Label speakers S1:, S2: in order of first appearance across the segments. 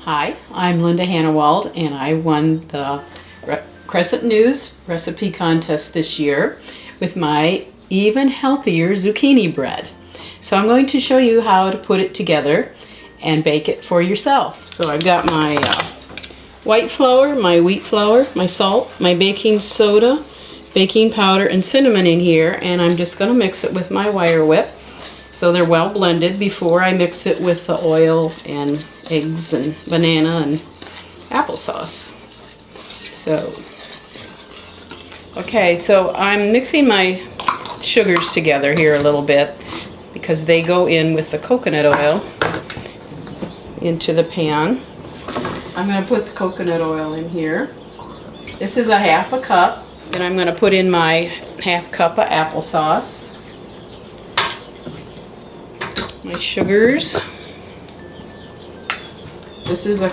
S1: Hi, I'm Linda Hannawald, and I won the Crescent-News recipe contest this year with my even healthier zucchini bread. So I'm going to show you how to put it together and bake it for yourself. So I've got my white flour, my wheat flour, my salt, my baking soda, baking powder, and cinnamon in here, and I'm just going to mix it with my wire whip so they're well blended before I mix it with the oil and eggs and banana and applesauce. So I'm mixing my sugars together here a little bit because they go in with the coconut oil into the pan. I'm going to put the coconut oil in here. This is a half a cup, and I'm going to put in my half cup of applesauce. My sugars. This is a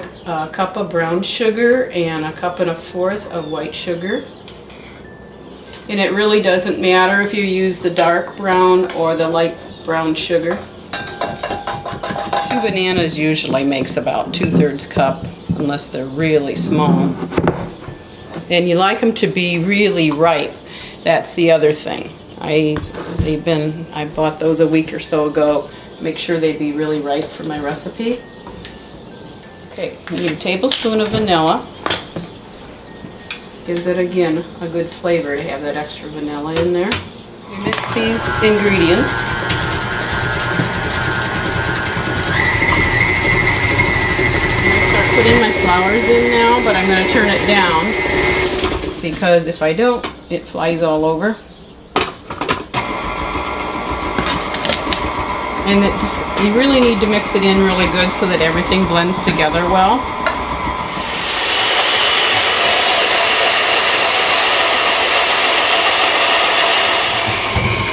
S1: cup of brown sugar and a cup and a fourth of white sugar. And it really doesn't matter if you use the dark brown or the light brown sugar. 2 bananas usually makes about 2/3 cup, unless they're really small. And you like them to be really ripe. That's the other thing. I bought those a week or so ago. Make sure they be really ripe for my recipe. Okay, you need a tablespoon of vanilla. Gives it, again, a good flavor to have that extra vanilla in there. You mix these ingredients. I'm going to start putting my flours in now, but I'm going to turn it down because if I don't, it flies all over. And you really need to mix it in really good so that everything blends together well.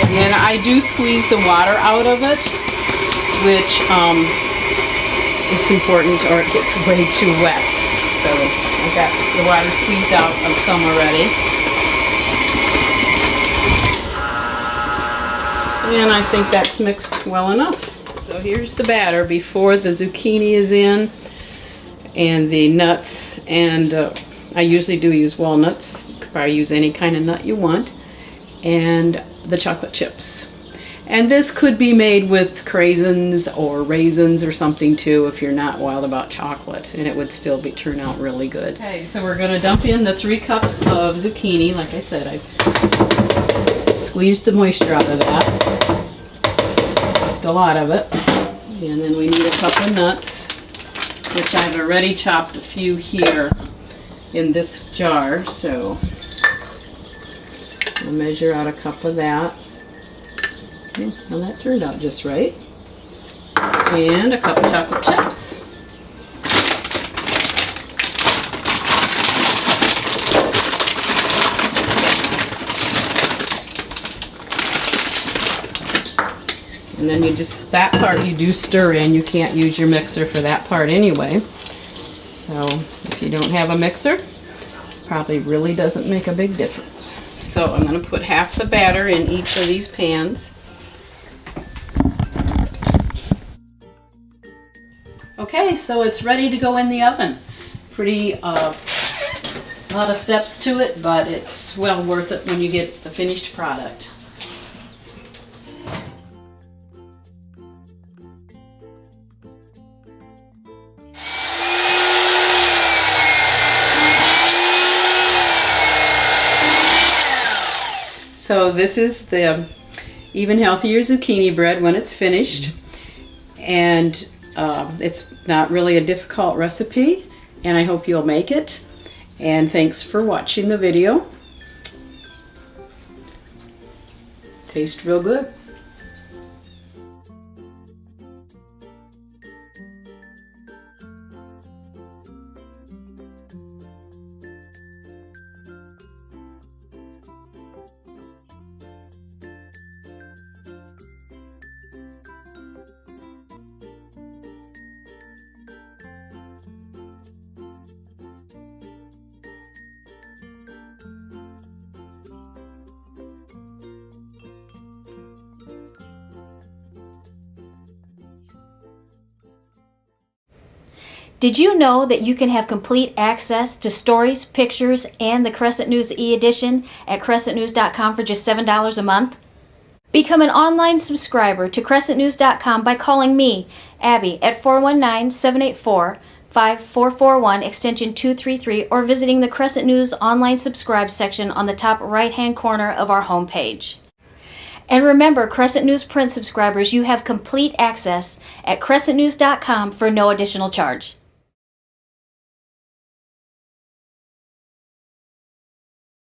S1: And then I do squeeze the water out of it, which is important or it gets way too wet. So I got the water squeezed out of some already. And I think that's mixed well enough. So here's the batter before the zucchini is in, and the nuts, and I usually do use walnuts. You could probably use any kind of nut you want, and the chocolate chips. And this could be made with craisins or raisins or something too if you're not wild about chocolate, and it would still turn out really good. Okay, so we're going to dump in the 3 cups of zucchini. Like I said, I squeezed the moisture out of that. Just a lot of it. And then we need a cup of nuts, which I've already chopped a few here in this jar, so I'll measure out a cup of that. Okay, well, that turned out just right. And a cup of chocolate chips. And then that part you do stir in. You can't use your mixer for that part anyway. So if you don't have a mixer, probably really doesn't make a big difference. So I'm going to put half the batter in each of these pans. Okay, so it's ready to go in the oven. Pretty a lot of steps to it, but it's well worth it when you get the finished product. So this is the even healthier zucchini bread when it's finished, and it's not really a difficult recipe, and I hope you'll make it. And thanks for watching the video. Tastes real good.
S2: Did you know that you can have complete access to stories, pictures, and the Crescent News e-edition at crescentnews.com for just $7 a month? Become an online subscriber to crescentnews.com by calling me, Abby, at 419-784-5441 extension 233 or visiting the Crescent News online subscribe section on the top right-hand corner of our homepage. And remember, Crescent News print subscribers, you have complete access at crescentnews.com for no additional charge.